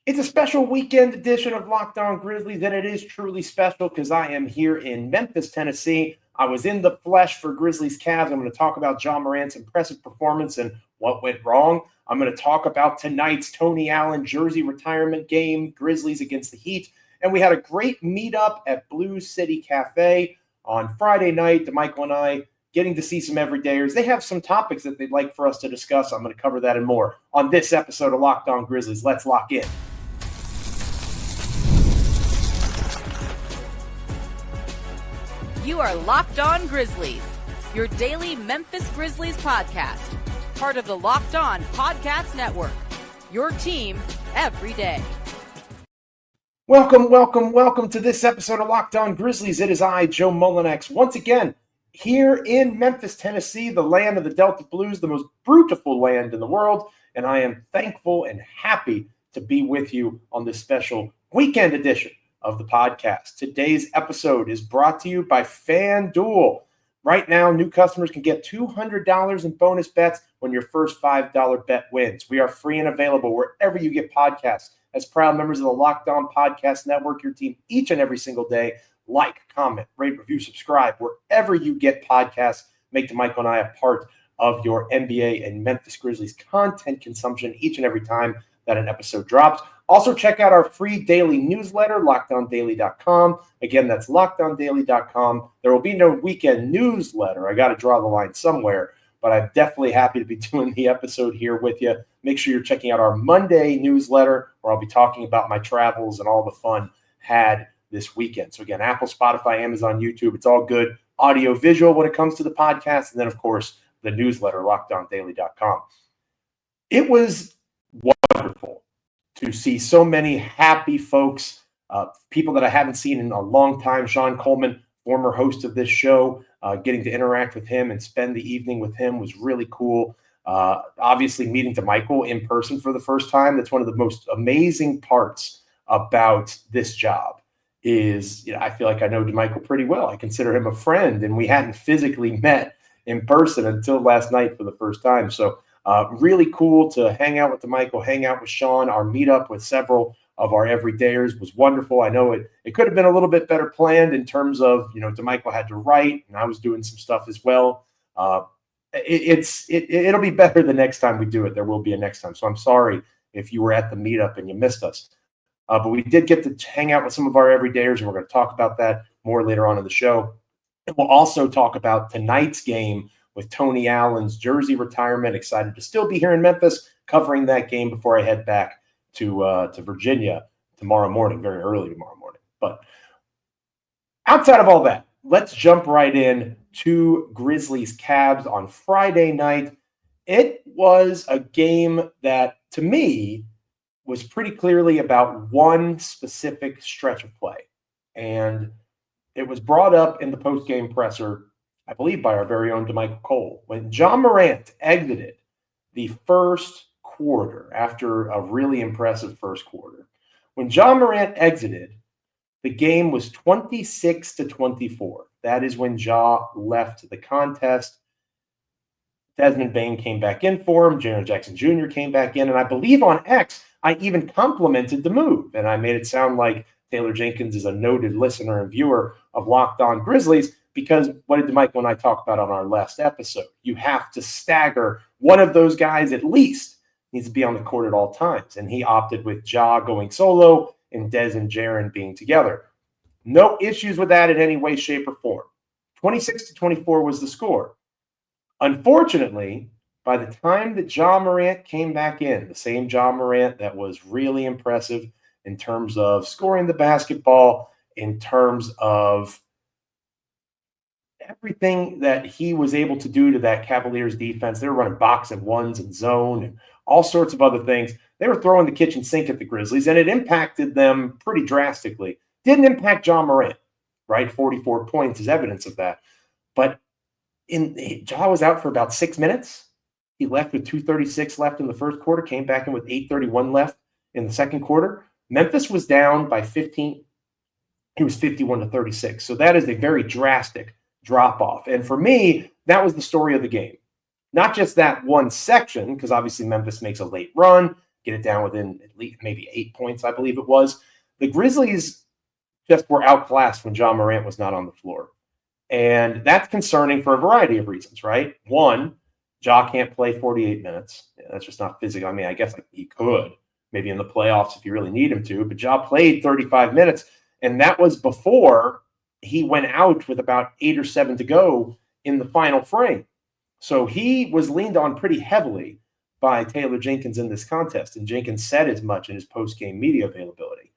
It's a special weekend edition of Locked On Grizzlies, and it is truly special because I am here in Memphis, Tennessee. I was in the flesh for Grizzlies-Cavs. I'm going to talk about Ja Morant's impressive performance and what went wrong. I'm going to talk about tonight's Tony Allen jersey retirement game, Grizzlies against the Heat. And we had a great meetup at Blue City Cafe on Friday night. DeMichael and I getting to see some everydayers. They have some topics that they'd like for us to discuss. I'm going to cover that and more on this episode of Locked On Grizzlies. Let's lock in. You are Locked On Grizzlies, your daily Memphis Grizzlies podcast, part of the Locked On Podcast Network, your team every day. Welcome to this episode of Locked On Grizzlies. It is I, Joe Mullinax, once again here in Memphis, Tennessee, the land of the Delta Blues, the most beautiful land in the world, and I am thankful and happy to be with you on this special weekend edition of the podcast. Today's episode is brought to you by FanDuel. Right now, new customers can get $200 in bonus bets when your first $5 bet wins. We are free and available wherever you get podcasts. As proud members of the Locked On Podcast Network, your team each and every single day. Like, comment, rate, review, subscribe, wherever you get podcasts. Make DeMichael and I a part of your NBA and Memphis Grizzlies content consumption each and every time that an episode drops. Also, check out our free daily newsletter, LockedOnDaily.com. Again, that's LockedOnDaily.com. There will be no weekend newsletter. I got to draw the line somewhere, but I'm definitely happy to be doing the episode here with you. Make sure you're checking out our Monday newsletter, where I'll be talking about my travels and all the fun had this weekend. So again, Apple, Spotify, Amazon, YouTube, it's all good. Audio, visual when it comes to the podcast. And then, of course, the newsletter, LockedOnDaily.com. It was wonderful to see so many happy folks, people that I haven't seen in a long time. Sean Coleman, former host of this show, getting to interact with him and spend the evening with him was really cool. Obviously, meeting DeMichael in person for the first time. That's one of the most amazing parts about this job is, I feel like I know DeMichael pretty well. I consider him a friend, and we hadn't physically met in person until last night for the first time. So really cool to hang out with DeMichael, hang out with Sean. Our meetup with several of our everydayers was wonderful. I know it could have been a little bit better planned in terms of, DeMichael had to write, and I was doing some stuff as well. It'll be better the next time we do it. There will be a next time. So I'm sorry if you were at the meetup and you missed us. But we did get to hang out with some of our everydayers, and we're going to talk about that more later on in the show. And we'll also talk about tonight's game with Tony Allen's jersey retirement. Excited to still be here in Memphis covering that game before I head back to Virginia tomorrow morning, very early tomorrow morning. But outside of all that, let's jump right in to Grizzlies-Cavs on Friday night. It was a game that, to me, was pretty clearly about one specific stretch of play. And it was brought up in the post-game presser, I believe, by our very own DeMichael Cole. When Ja Morant exited the first quarter after a really impressive first quarter, when Ja Morant exited, the game was 26-24. That is when Ja left the contest. Desmond Bane came back in for him. Jaren Jackson Jr. came back in. And I believe on X, I even complimented the move. And I made it sound like Taylor Jenkins is a noted listener and viewer of Locked On Grizzlies, because what did DeMichael and I talk about on our last episode? You have to stagger one of those guys at least. Needs to be on the court at all times. And he opted with Ja going solo and Dez and Jaren being together. No issues with that in any way, shape, or form. 26-24 was the score. Unfortunately, by the time that Ja Morant came back in, the same Ja Morant that was really impressive in terms of scoring the basketball, in terms of everything that he was able to do to that Cavaliers defense. They were running box and ones and zone and all sorts of other things. They were throwing the kitchen sink at the Grizzlies, and it impacted them pretty drastically. Didn't impact Ja Morant, right? 44 points is evidence of that. But Ja was out for about 6 minutes. He left with 2:36 left in the first quarter, came back in with 8:31 left in the second quarter. Memphis was down by 15. He was 51-36. So that is a very drastic drop-off. And for me, that was the story of the game. Not just that one section, because obviously Memphis makes a late run. get it down within at least maybe 8 points, I believe it was. The Grizzlies just were outclassed when Ja Morant was not on the floor. And that's concerning for a variety of reasons, right? One, Ja can't play 48 minutes. That's just not physical. I mean, I guess he could, maybe in the playoffs if you really need him to, but Ja played 35 minutes, and that was before he went out with about 8 or 7 to go in the final frame. So he was leaned on pretty heavily by Taylor Jenkins in this contest, and Jenkins said as much in his post-game media availability.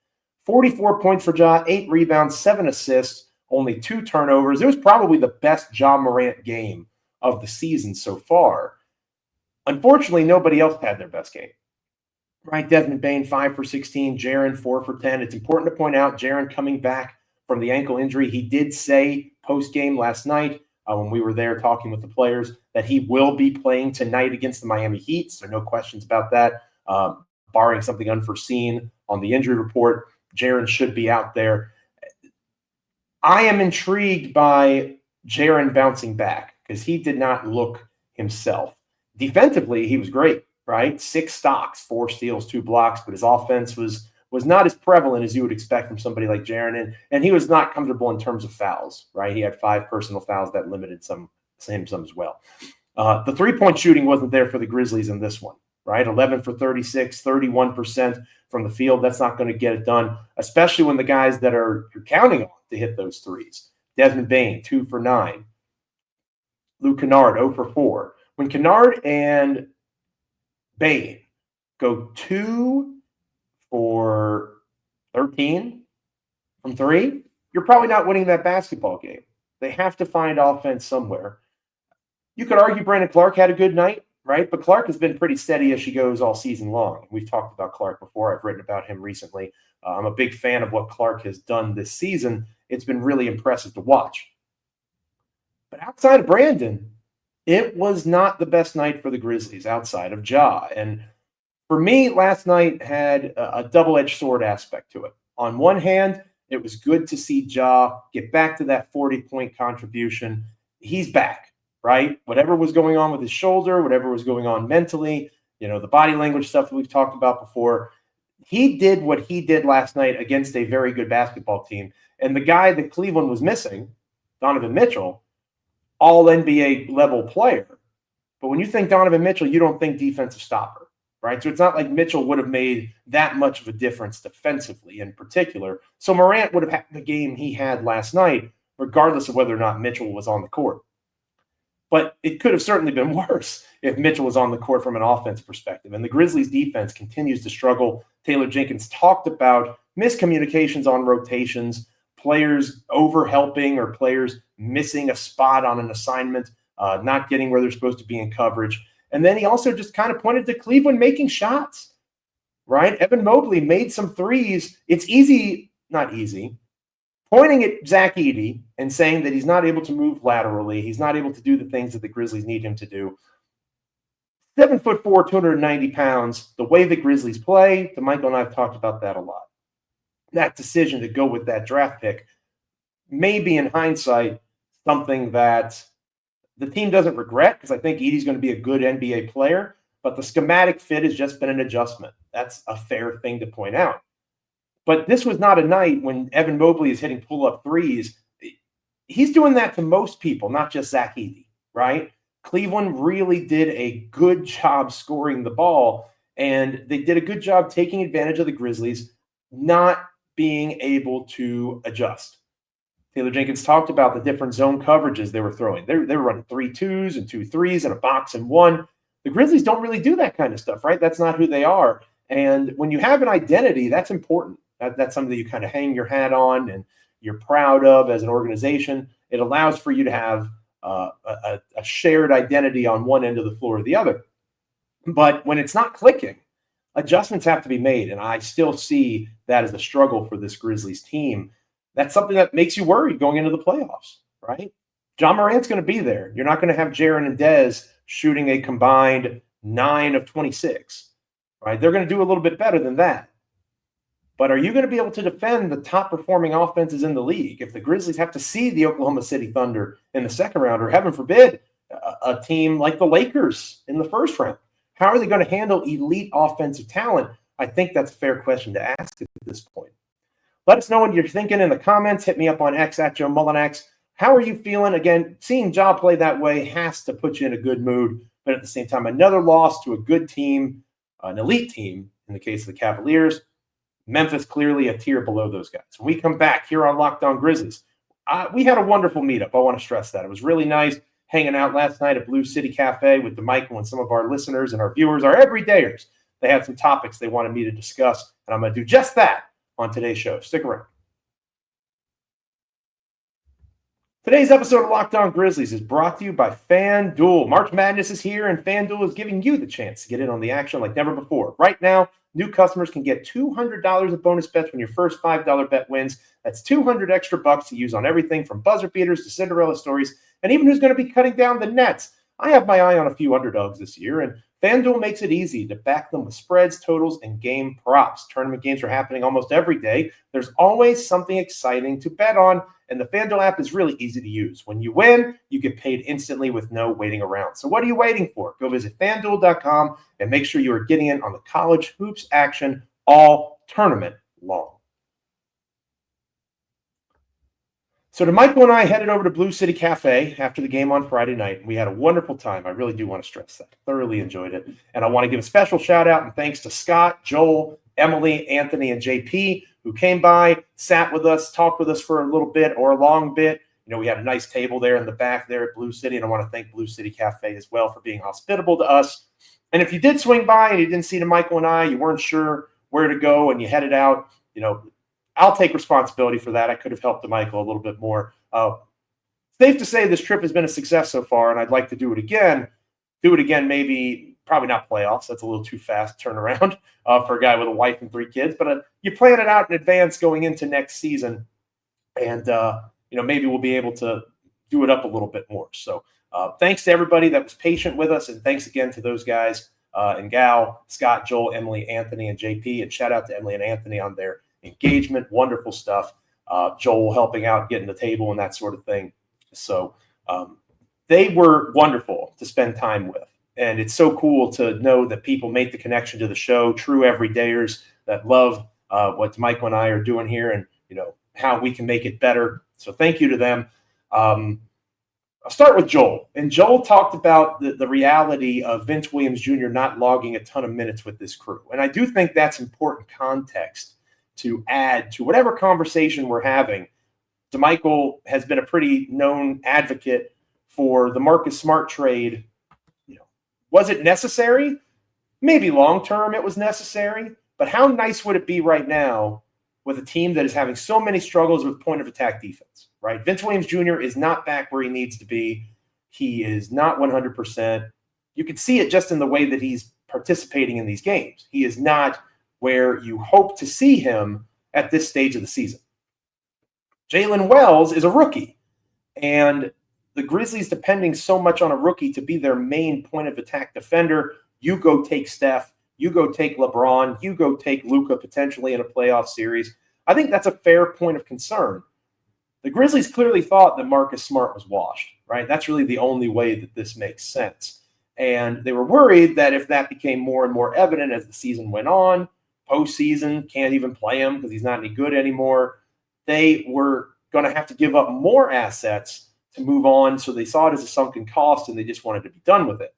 44 points for Ja, 8 rebounds, 7 assists, only 2 turnovers. It was probably the best Ja Morant game of the season so far. Unfortunately, nobody else had their best game. Right, Desmond Bane, 5 for 16, Jaren, 4 for 10. It's important to point out Jaren coming back from the ankle injury. He did say post-game last night when we were there talking with the players that he will be playing tonight against the Miami Heat, so no questions about that. Barring something unforeseen on the injury report, Jaren should be out there. I am intrigued by Jaren bouncing back because he did not look himself. Defensively, he was great, right? 6 stocks, 4 steals, 2 blocks, but his offense was not as prevalent as you would expect from somebody like Jaren, and he was not comfortable in terms of fouls, right? He had 5 personal fouls that limited him some as well. The three-point shooting wasn't there for the Grizzlies in this one, right? 11 for 36, 31% from the field. That's not going to get it done, especially when the guys that you're counting on to hit those threes. Desmond Bane, 2 for 9. Luke Kennard, 0 for 4. When Kennard and Bane go 2 for 13 from 3, you're probably not winning that basketball game. They have to find offense somewhere. You could argue Brandon Clark had a good night, right? But Clark has been pretty steady as she goes all season long. We've talked about Clark before. I've written about him recently. I'm a big fan of what Clark has done this season. It's been really impressive to watch. But outside of Brandon, it was not the best night for the Grizzlies outside of Ja. And for me, last night had a double-edged sword aspect to it. On one hand, it was good to see Ja get back to that 40-point contribution. He's back, right? Whatever was going on with his shoulder, whatever was going on mentally, the body language stuff that we've talked about before, he did what he did last night against a very good basketball team. And the guy that Cleveland was missing, Donovan Mitchell, all NBA level player. But when you think Donovan Mitchell, you don't think defensive stopper, right? So it's not like Mitchell would have made that much of a difference defensively in particular. So Morant would have had the game he had last night, regardless of whether or not Mitchell was on the court. But it could have certainly been worse if Mitchell was on the court from an offense perspective. And the Grizzlies defense continues to struggle. Taylor Jenkins talked about miscommunications on rotations, players over-helping or players missing a spot on an assignment, not getting where they're supposed to be in coverage. And then he also just kind of pointed to Cleveland making shots, right? Evan Mobley made some threes. It's easy, not easy, pointing at Zach Edey and saying that he's not able to move laterally. He's not able to do the things that the Grizzlies need him to do. 7'4", 290 pounds, the way the Grizzlies play, DeMichael and I have talked about that a lot. That decision to go with that draft pick may be, in hindsight, something that the team doesn't regret because I think Edey's going to be a good NBA player, but the schematic fit has just been an adjustment. That's a fair thing to point out. But this was not a night when Evan Mobley is hitting pull-up threes. He's doing that to most people, not just Zach Edey, right? Cleveland really did a good job scoring the ball, and they did a good job taking advantage of the Grizzlies not being able to adjust. Taylor Jenkins talked about the different zone coverages they were throwing. They were running 3 2s and 2 3s and a box and 1. The Grizzlies don't really do that kind of stuff, right? That's not who they are. And when you have an identity, that's important. That's something that you kind of hang your hat on and you're proud of as an organization. It allows for you to have a shared identity on one end of the floor or the other. But when it's not clicking, adjustments have to be made, and I still see that as a struggle for this Grizzlies team. That's something that makes you worried going into the playoffs, right? Ja Morant's going to be there. You're not going to have Jaren and Dez shooting a combined 9 of 26, right? They're going to do a little bit better than that. But are you going to be able to defend the top-performing offenses in the league if the Grizzlies have to see the Oklahoma City Thunder in the second round, or heaven forbid, a team like the Lakers in the first round? How are they going to handle elite offensive talent? I think that's a fair question to ask at this point. Let us know what you're thinking in the comments. Hit me up on X at Joe Mullinax. How are you feeling? Again, seeing Ja play that way has to put you in a good mood, but at the same time, another loss to a good team, an elite team in the case of the Cavaliers. Memphis clearly a tier below those guys. When we come back here on Locked On Grizzlies, we had a wonderful meetup. I want to stress that. It was really nice hanging out last night at Blue City Cafe with DeMichael and some of our listeners and our viewers, our everydayers. They had some topics they wanted me to discuss, and I'm going to do just that on today's show. Stick around. Today's episode of Locked On Grizzlies is brought to you by FanDuel. March Madness is here, and FanDuel is giving you the chance to get in on the action like never before. Right now, new customers can get $200 of bonus bets when your first $5 bet wins. That's $200 extra bucks to use on everything from buzzer beaters to Cinderella stories, and even who's going to be cutting down the nets. I have my eye on a few underdogs this year, and FanDuel makes it easy to back them with spreads, totals, and game props. Tournament games are happening almost every day. There's always something exciting to bet on, and the FanDuel app is really easy to use. When you win, you get paid instantly with no waiting around. So what are you waiting for? Go visit FanDuel.com and make sure you are getting in on the college hoops action all tournament long. So DeMichael and I headed over to Blue City Cafe after the game on Friday night. We had a wonderful time. I really do want to stress that. Thoroughly enjoyed it. And I want to give a special shout out and thanks to Scott, Joel, Emily, Anthony, and JP who came by, sat with us, talked with us for a little bit or a long bit. You know, we had a nice table there in the back there at Blue City, and I want to thank Blue City Cafe as well for being hospitable to us. And if you did swing by and you didn't see DeMichael and I, you weren't sure where to go and you headed out, you know, I'll take responsibility for that. I could have helped DeMichael a little bit more. Safe to say this trip has been a success so far, and I'd like to do it again. Do it again, maybe, probably not playoffs. That's a little too fast turnaround for a guy with a wife and 3 kids. But you plan it out in advance going into next season, and maybe we'll be able to do it up a little bit more. So thanks to everybody that was patient with us, and thanks again to those guys and gal, Scott, Joel, Emily, Anthony, and JP. And shout out to Emily and Anthony on their engagement. Wonderful stuff. Joel helping out, getting the table and that sort of thing. So they were wonderful to spend time with. And it's so cool to know that people make the connection to the show, true everydayers that love what Michael and I are doing here and, how we can make it better. So thank you to them. I'll start with Joel. And Joel talked about the reality of Vince Williams Jr. not logging a ton of minutes with this crew. And I do think that's important context to add to whatever conversation we're having. DeMichael has been a pretty known advocate for the Marcus Smart trade. Was it necessary? Maybe long-term it was necessary, but how nice would it be right now with a team that is having so many struggles with point-of-attack defense, right? Vince Williams Jr. is not back where he needs to be. He is not 100%. You can see it just in the way that he's participating in these games. He is not where you hope to see him at this stage of the season. Jalen Wells is a rookie, and the Grizzlies depending so much on a rookie to be their main point-of-attack defender. You go take Steph. You go take LeBron. You go take Luka potentially in a playoff series. I think that's a fair point of concern. The Grizzlies clearly thought that Marcus Smart was washed, right? That's really the only way that this makes sense. And they were worried that if that became more and more evident as the season went on, postseason, can't even play him because he's not any good anymore, they were going to have to give up more assets to move on. So they saw it as a sunken cost and they just wanted to be done with it.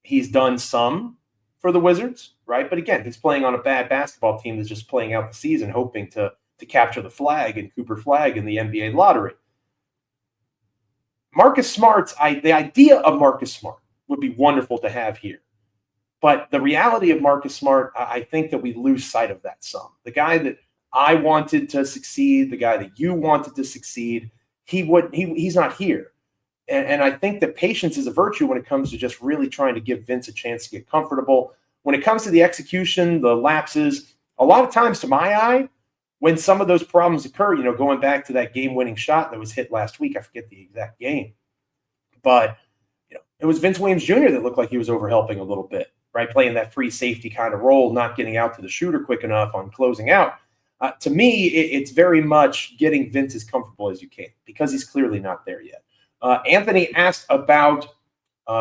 He's done some for the Wizards, right? But again, he's playing on a bad basketball team that's just playing out the season, hoping to capture the flag and Cooper Flag in the NBA lottery. Marcus Smart's, the idea of Marcus Smart would be wonderful to have here. But the reality of Marcus Smart, I think that we lose sight of that some. The guy that I wanted to succeed, the guy that you wanted to succeed, he's not here. And I think that patience is a virtue when it comes to just really trying to give Vince a chance to get comfortable. When it comes to the execution, the lapses, a lot of times to my eye, when some of those problems occur, going back to that game-winning shot that was hit last week, I forget the exact game. But, it was Vince Williams Jr. that looked like he was overhelping a little bit, right? Playing that free safety kind of role, not getting out to the shooter quick enough on closing out. To me, it's very much getting Vince as comfortable as you can because he's clearly not there yet. Anthony asked about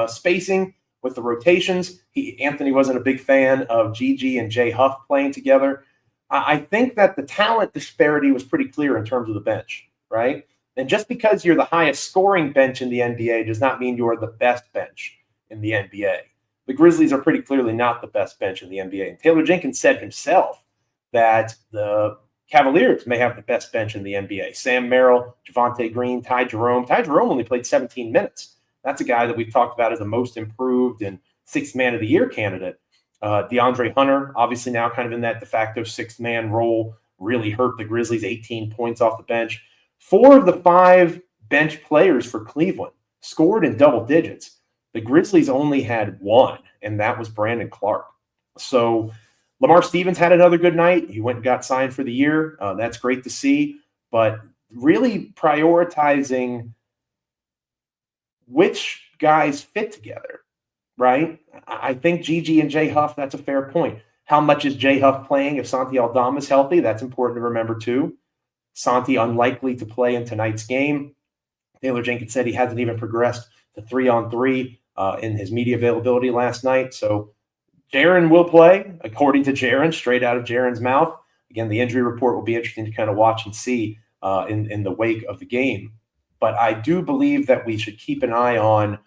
spacing. with the rotations. Anthony wasn't a big fan of Gigi and Jay Huff playing together. I think that the talent disparity was pretty clear in terms of the bench, right? And just because you're the highest scoring bench in the NBA does not mean you're the best bench in the NBA. The Grizzlies are pretty clearly not the best bench in the NBA. And Taylor Jenkins said himself that the Cavaliers may have the best bench in the NBA. Sam Merrill, Javonte Green, Ty Jerome. Ty Jerome only played 17 minutes. That's a guy that we've talked about as the most improved and sixth man of the year candidate. DeAndre Hunter, obviously now kind of in that de facto sixth man role, really hurt the Grizzlies, 18 points off the bench. 4 of the 5 bench players for Cleveland scored in double digits. The Grizzlies only had 1, and that was Brandon Clark. So Lamar Stevens had another good night. He went and got signed for the year. That's great to see. But really prioritizing which guys fit together, right? I think Gigi and Jay Huff, that's a fair point. How much is Jay Huff playing if Santi Aldama is healthy? That's important to remember too. Santi unlikely to play in tonight's game. Taylor Jenkins said he hasn't even progressed to 3-on-3 in his media availability last night. So Jaren will play, according to Jaren, straight out of Jaren's mouth. Again, the injury report will be interesting to kind of watch and see in the wake of the game. But I do believe that we should keep an eye on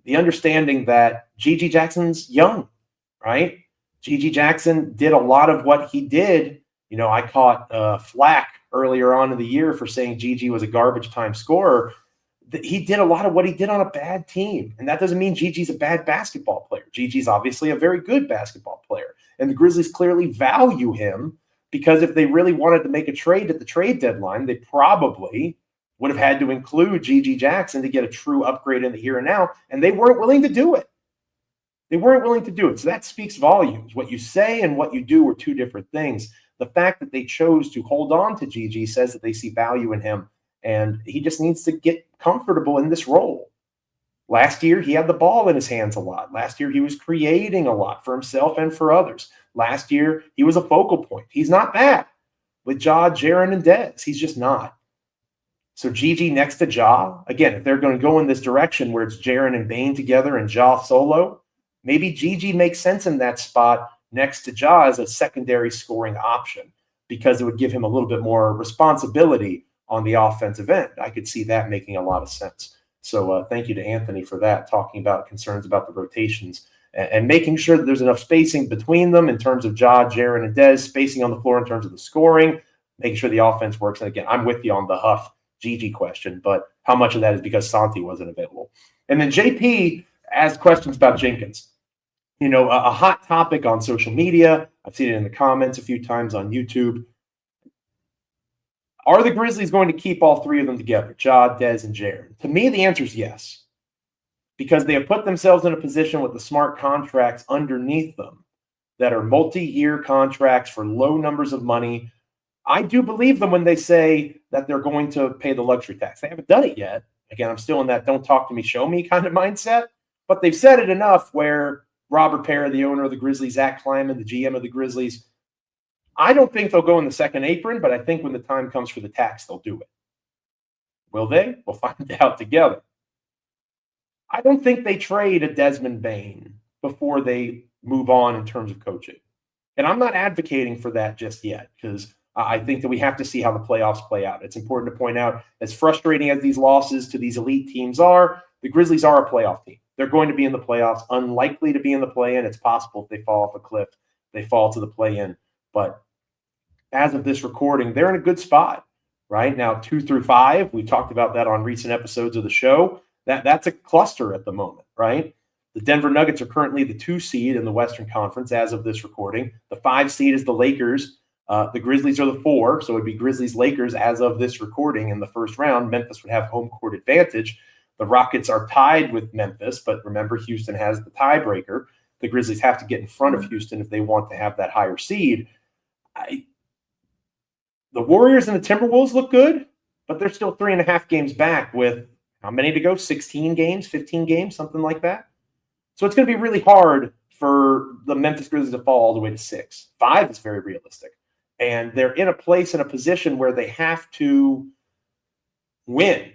the understanding that Gigi Jackson's young, right? Gigi Jackson did a lot of what he did. You know, I caught flack earlier on in the year for saying Gigi was a garbage time scorer. He did a lot of what he did on a bad team. And that doesn't mean Gigi's a bad basketball player. Gigi's obviously a very good basketball player. And the Grizzlies clearly value him because if they really wanted to make a trade at the trade deadline, they probably would have had to include Gigi Jackson to get a true upgrade in the here and now. And they weren't willing to do it. They weren't willing to do it. So that speaks volumes. What you say and what you do are two different things. The fact that they chose to hold on to Gigi says that they see value in him. And he just needs to get comfortable in this role. Last year, he had the ball in his hands a lot. Last year, he was creating a lot for himself and for others. Last year, he was a focal point. He's not that with Ja, Jaren, and Dez. He's just not. So Gigi next to Ja, again, if they're going to go in this direction where it's Jaren and Bane together and Ja solo, maybe Gigi makes sense in that spot next to Ja as a secondary scoring option because it would give him a little bit more responsibility on the offensive end. I could see that making a lot of sense. So thank you to Anthony for that, talking about concerns about the rotations and making sure that there's enough spacing between them in terms of Ja, Jaren, and Dez, spacing on the floor in terms of the scoring, making sure the offense works. And again, I'm with you on the Huff Gigi question, but how much of that is because Santi wasn't available? And then JP asked questions about Jenkins. You know, a hot topic on social media. I've seen it in the comments a few times on YouTube. Are the Grizzlies going to keep all 3 of them together, Ja, Dez, and Jaren? To me, the answer is yes, because they have put themselves in a position with the smart contracts underneath them that are multi-year contracts for low numbers of money. I do believe them when they say that they're going to pay the luxury tax. They haven't done it yet. Again, I'm still in that don't talk to me, show me kind of mindset, but they've said it enough where Robert Parra, the owner of the Grizzlies, Zach Kleiman, the GM of the Grizzlies, I don't think they'll go in the second apron, but I think when the time comes for the tax, they'll do it. Will they? We'll find out together. I don't think they trade a Desmond Bane before they move on in terms of coaching. And I'm not advocating for that just yet because I think that we have to see how the playoffs play out. It's important to point out, as frustrating as these losses to these elite teams are, the Grizzlies are a playoff team. They're going to be in the playoffs, unlikely to be in the play-in. It's possible if they fall off a cliff, they fall to the play-in. But as of this recording, they're in a good spot, right? Now, 2 through 5, we talked about that on recent episodes of the show. That's a cluster at the moment, right? The Denver Nuggets are currently the 2 seed in the Western Conference as of this recording. The 5 seed is the Lakers. The Grizzlies are the 4, so it would be Grizzlies-Lakers as of this recording in the first round. Memphis would have home court advantage. The Rockets are tied with Memphis, but remember, Houston has the tiebreaker. The Grizzlies have to get in front of Houston if they want to have that higher seed. The Warriors and the Timberwolves look good, but they're still 3.5 games back with how many to go? 16 games, 15 games, something like that. So it's going to be really hard for the Memphis Grizzlies to fall all the way to 6. 5 is very realistic. And they're in a place, in a position where they have to win.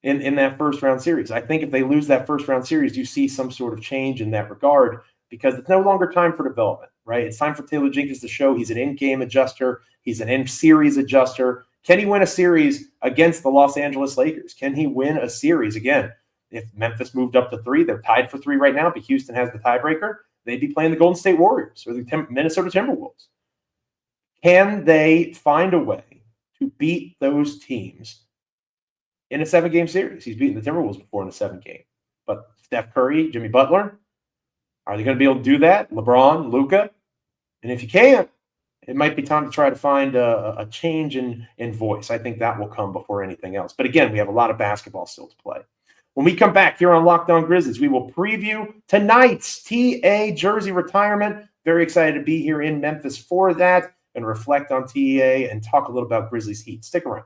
in that first round series. I think if they lose that first round series, you see some sort of change in that regard because it's no longer time for development, right? It's time for Taylor Jenkins to show he's an in-game adjuster. He's an in-series adjuster. Can he win a series against the Los Angeles Lakers? Can he win a series? Again, if Memphis moved up to 3, they're tied for 3 right now, but Houston has the tiebreaker. They'd be playing the Golden State Warriors or the Minnesota Timberwolves. Can they find a way to beat those teams in a 7-game series? He's beaten the Timberwolves before in a 7-game. But Steph Curry, Jimmy Butler, are they going to be able to do that? LeBron, Luka? And if you can't, it might be time to try to find a change in voice. I think that will come before anything else. But again, we have a lot of basketball still to play. When we come back here on Locked On Grizzlies, we will preview tonight's TA jersey retirement. Very excited to be here in Memphis for that and reflect on TA and talk a little about Grizzlies Heat. Stick around.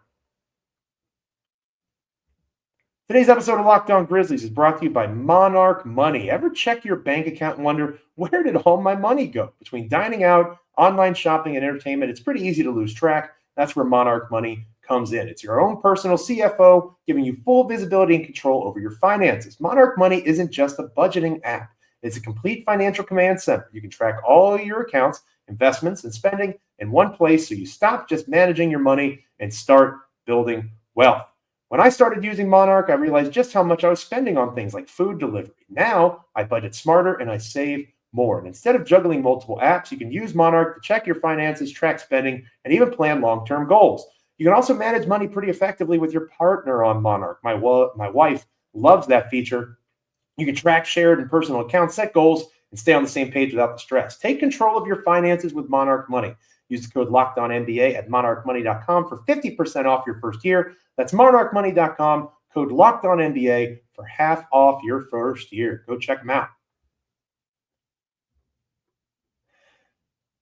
Today's episode of Locked On Grizzlies is brought to you by Monarch Money. Ever check your bank account and wonder, where did all my money go? Between dining out, online shopping, and entertainment, it's pretty easy to lose track. That's where Monarch Money comes in. It's your own personal CFO, giving you full visibility and control over your finances. Monarch Money isn't just a budgeting app. It's a complete financial command center. You can track all your accounts, investments, and spending in one place so you stop just managing your money and start building wealth. When I started using Monarch, I realized just how much I was spending on things like food delivery. Now, I budget smarter and I save more. And instead of juggling multiple apps, you can use Monarch to check your finances, track spending, and even plan long-term goals. You can also manage money pretty effectively with your partner on Monarch. My wife loves that feature. You can track shared and personal accounts, set goals, and stay on the same page without the stress. Take control of your finances with Monarch Money. Use the code LOCKEDONNBA at monarchmoney.com for 50% off your first year. That's monarchmoney.com, code LOCKEDONNBA for half off your first year. Go check them out.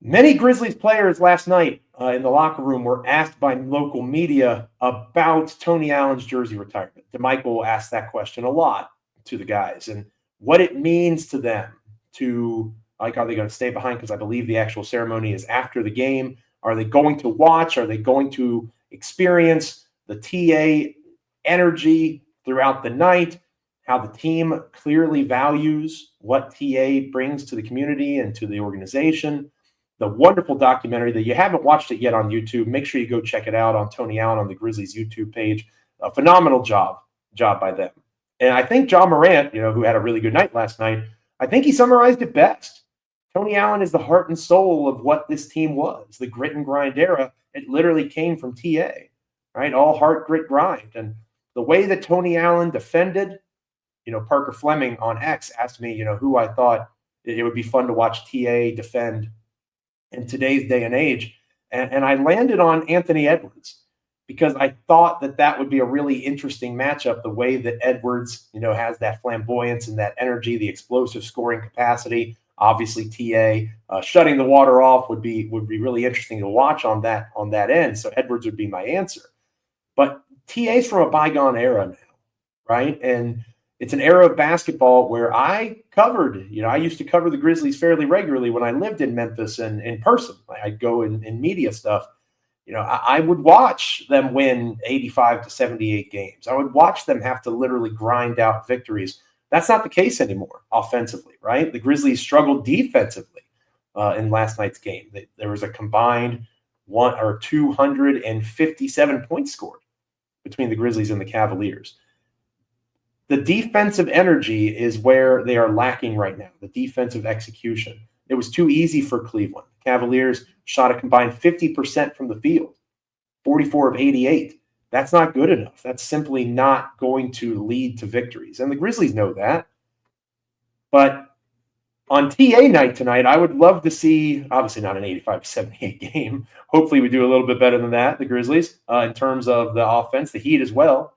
Many Grizzlies players last night in the locker room were asked by local media about Tony Allen's jersey retirement. DeMichael asked that question a lot to the guys and what it means to them to, like, are they going to stay behind? Because I believe the actual ceremony is after the game. Are they going to watch? Are they going to experience the TA energy throughout the night? How the team clearly values what TA brings to the community and to the organization. The wonderful documentary that you haven't watched it yet on YouTube, make sure you go check it out on Tony Allen on the Grizzlies YouTube page. A phenomenal job by them. And I think Ja Morant, who had a really good night last night, I think he summarized it best. Tony Allen is the heart and soul of what this team was. The grit and grind era, it literally came from TA, right? All heart, grit, grind. And the way that Tony Allen defended, Parker Fleming on X asked me, who I thought it would be fun to watch TA defend in today's day and age. And I landed on Anthony Edwards because I thought that would be a really interesting matchup, the way that Edwards, has that flamboyance and that energy, the explosive scoring capacity. Obviously, TA shutting the water off would be really interesting to watch on that end. So Edwards would be my answer. But TA's from a bygone era now, right? And it's an era of basketball where I covered, I used to cover the Grizzlies fairly regularly when I lived in Memphis and in person. I'd go in media stuff. I would watch them win 85 to 78 games. I would watch them have to literally grind out victories. That's not the case anymore offensively, right? The Grizzlies struggled defensively in last night's game. There was a combined 257 points scored between the Grizzlies and the Cavaliers. The defensive energy is where they are lacking right now, the defensive execution. It was too easy for Cleveland. The Cavaliers shot a combined 50% from the field, 44 of 88. That's not good enough. That's simply not going to lead to victories. And the Grizzlies know that. But on TA night tonight, I would love to see, obviously not an 85-78 game. Hopefully we do a little bit better than that, the Grizzlies, in terms of the offense, the Heat as well,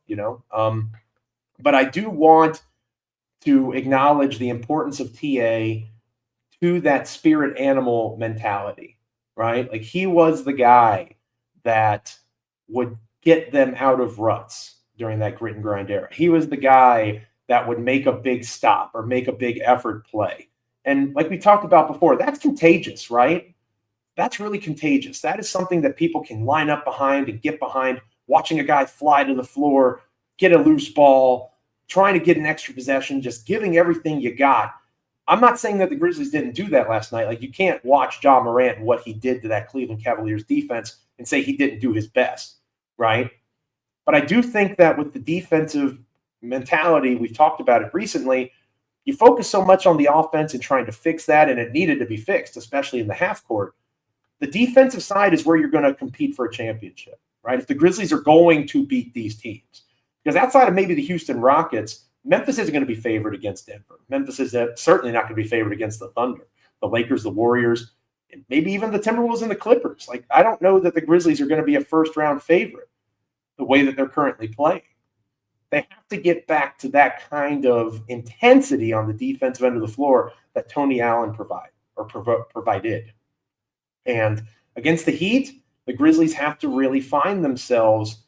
But I do want to acknowledge the importance of TA to that spirit animal mentality, right? Like, he was the guy that would get them out of ruts during that grit and grind era. He was the guy that would make a big stop or make a big effort play. And like we talked about before, that's contagious, right? That's really contagious. That is something that people can line up behind and get behind. Watching a guy fly to the floor, get a loose ball, trying to get an extra possession, just giving everything you got. I'm not saying that the Grizzlies didn't do that last night. Like, you can't watch Ja Morant and what he did to that Cleveland Cavaliers defense and say he didn't do his best, right? But I do think that with the defensive mentality, we've talked about it recently, you focus so much on the offense and trying to fix that, and it needed to be fixed, especially in the half court. The defensive side is where you're going to compete for a championship, right? If the Grizzlies are going to beat these teams. Because outside of maybe the Houston Rockets, Memphis isn't going to be favored against Denver. Memphis is certainly not going to be favored against the Thunder, the Lakers, the Warriors, and maybe even the Timberwolves and the Clippers. Like, I don't know that the Grizzlies are going to be a first-round favorite the way that they're currently playing. They have to get back to that kind of intensity on the defensive end of the floor that Tony Allen provided. And against the Heat, the Grizzlies have to really find themselves,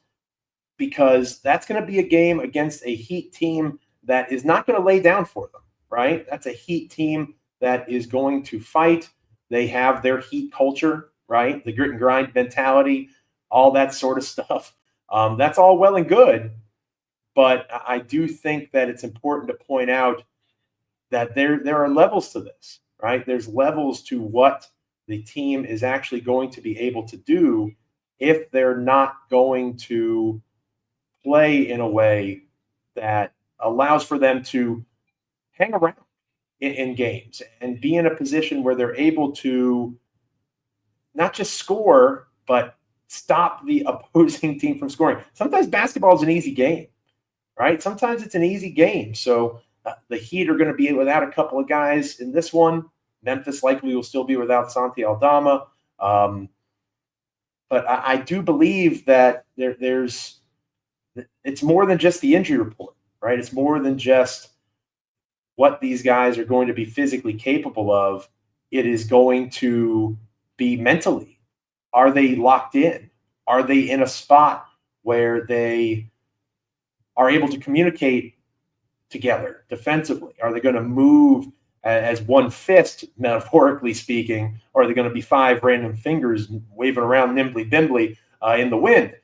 because that's going to be a game against a Heat team that is not going to lay down for them, right? That's a Heat team that is going to fight. They have their Heat culture, right? The grit and grind mentality, all that sort of stuff. That's all well and good, but I do think that it's important to point out that there are levels to this, right? There's levels to what the team is actually going to be able to do if they're not going to play in a way that allows for them to hang around in games and be in a position where they're able to not just score, but stop the opposing team from scoring. Sometimes basketball is an easy game, right? Sometimes it's an easy game. So the Heat are going to be without a couple of guys in this one. Memphis likely will still be without Santi Aldama. But I do believe that it's more than just the injury report, right? It's more than just what these guys are going to be physically capable of. It is going to be mentally. Are they locked in? Are they in a spot where they are able to communicate together defensively? Are they going to move as one fist, metaphorically speaking, or are they going to be five random fingers waving around nimbly-bimbly in the wind?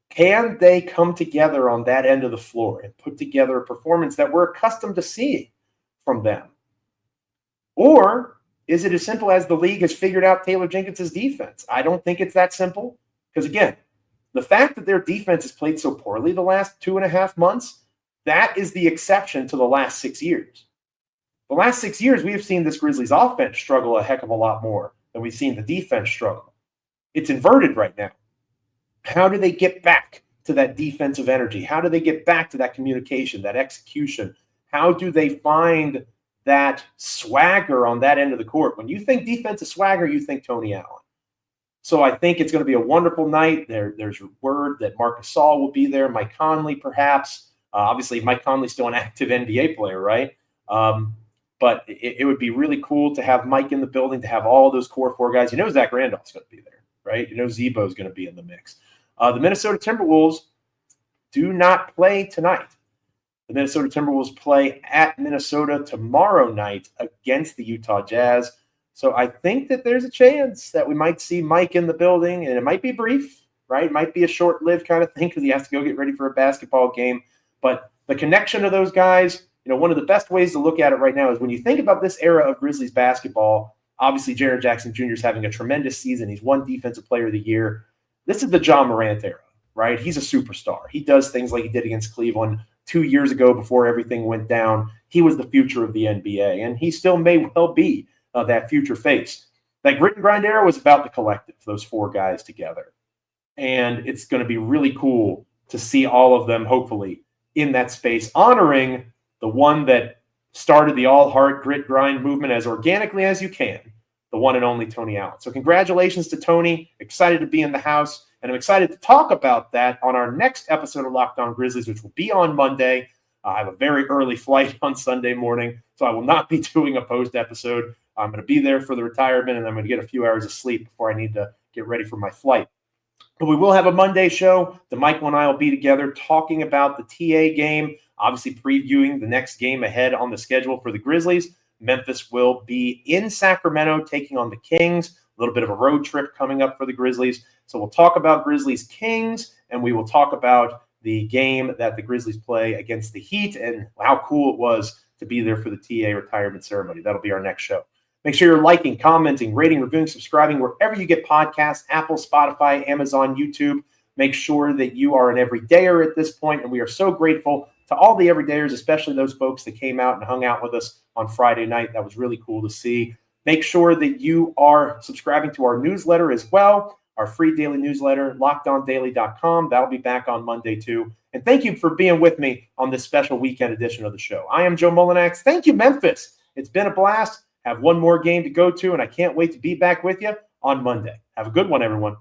Can they come together on that end of the floor and put together a performance that we're accustomed to seeing from them? Or is it as simple as the league has figured out Taylor Jenkins' defense? I don't think it's that simple. Because, again, the fact that their defense has played so poorly the last 2.5 months, that is the exception to the last 6 years. The last 6 years, we have seen this Grizzlies offense struggle a heck of a lot more than we've seen the defense struggle. It's inverted right now. How do they get back to that defensive energy? How do they get back to that communication, that execution? How do they find that swagger on that end of the court? When you think defensive swagger, you think Tony Allen. So I think it's going to be a wonderful night. There's word that Marc Gasol will be there, Mike Conley perhaps. Obviously, Mike Conley's still an active NBA player, right? But it would be really cool to have Mike in the building, to have all those core four guys. You know Zach Randolph's going to be there, right? You know Zebo's going to be in the mix. The Minnesota Timberwolves do not play tonight. The Minnesota Timberwolves play at Minnesota tomorrow night against the Utah Jazz. So I think that there's a chance that we might see Mike in the building, and it might be brief, right? It might be a short-lived kind of thing because he has to go get ready for a basketball game. But the connection of those guys, you know, one of the best ways to look at it right now is when you think about this era of Grizzlies basketball, obviously Jaren Jackson Jr. is having a tremendous season. He's won Defensive Player of the Year. This is the Ja Morant era, right? He's a superstar. He does things like he did against Cleveland 2 years ago before everything went down. He was the future of the NBA, and he still may well be that future face. That grit and grind era was about the collective, those four guys together. And it's going to be really cool to see all of them, hopefully, in that space, honoring the one that started the all-heart grit grind movement as organically as you can, the one and only Tony Allen. So congratulations to Tony. Excited to be in the house, and I'm excited to talk about that on our next episode of Locked On Grizzlies, which will be on Monday. I have a very early flight on Sunday morning, so I will not be doing a post episode. I'm going to be there for the retirement, and I'm going to get a few hours of sleep before I need to get ready for my flight. But we will have a Monday show. DeMichael and I will be together talking about the TA game, obviously previewing the next game ahead on the schedule for the Grizzlies. Memphis will be in Sacramento taking on the Kings. A little bit of a road trip coming up for the Grizzlies. So we'll talk about Grizzlies Kings, and we will talk about the game that the Grizzlies play against the Heat and how cool it was to be there for the TA retirement ceremony. That'll be our next show. Make sure you're liking, commenting, rating, reviewing, subscribing wherever you get podcasts, Apple, Spotify, Amazon, YouTube. Make sure that you are an everydayer at this point, and we are so grateful to all the everydayers, especially those folks that came out and hung out with us on Friday night. That was really cool to see. Make sure that you are subscribing to our newsletter as well, our free daily newsletter, lockedondaily.com. That'll be back on Monday too. And thank you for being with me on this special weekend edition of the show. I am Joe Mullinax. Thank you, Memphis. It's been a blast. Have one more game to go to, and I can't wait to be back with you on Monday. Have a good one, everyone.